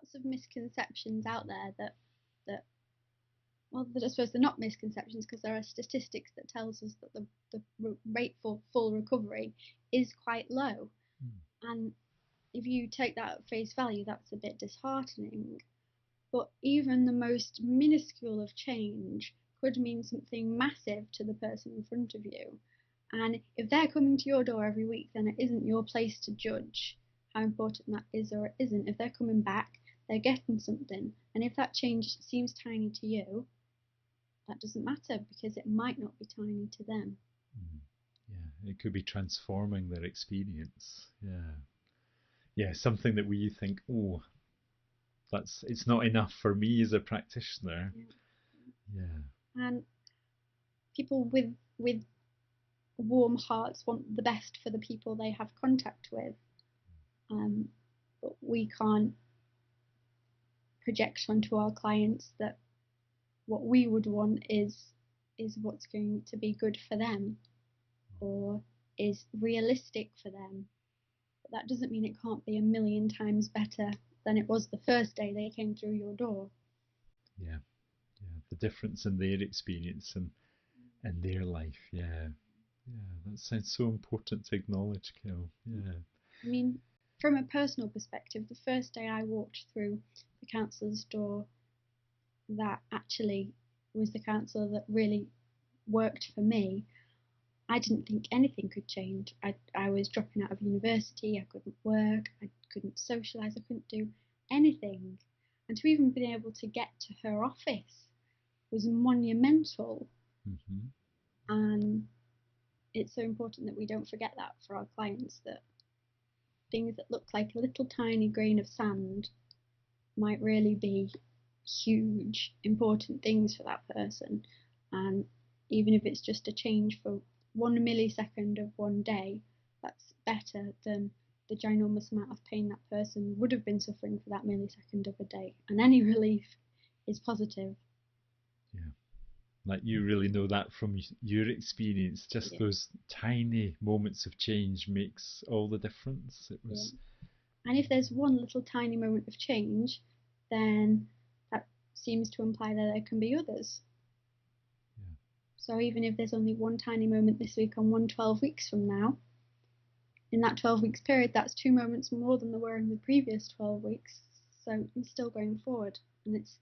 lots of misconceptions out there that I suppose they're not misconceptions, because there are statistics that tells us that the rate for full recovery is quite low. And if you take that at face value, that's a bit disheartening. But even the most minuscule of change could mean something massive to the person in front of you. And if they're coming to your door every week, then it isn't your place to judge how important that is or it isn't. If they're coming back, they're getting something. And if that change seems tiny to you, that doesn't matter, because it might not be tiny to them. Yeah, it could be transforming their experience. Yeah, something that we think, oh, it's not enough for me as a practitioner. Yeah. And people with warm hearts want the best for the people they have contact with. But we can't project onto our clients that what we would want is what's going to be good for them or is realistic for them. But that doesn't mean it can't be a million times better than it was the first day they came through your door. Yeah, the difference in their experience and their life. Yeah, that sounds so important to acknowledge, Kel. Yeah. I mean, from a personal perspective, the first day I walked through the counsellor's door, that actually was the counsellor that really worked for me. I didn't think anything could change. I was dropping out of university, I couldn't work, I couldn't socialise, I couldn't do anything. And to even be able to get to her office was monumental. And it's so important that we don't forget that for our clients, that things that look like a little tiny grain of sand might really be huge, important things for that person. And even if it's just a change for 1 millisecond of one day, that's better than the ginormous amount of pain that person would have been suffering for that millisecond of a day. And any relief is positive. Yeah, like you really know that from your experience. Just those tiny moments of change makes all the difference. It was. And if there's one little tiny moment of change, then that seems to imply that there can be others. So even if there's only one tiny moment this week and one 12 weeks from now, in that 12 weeks period, that's 2 moments more than there were in the previous 12 weeks. So it's still going forward. And it's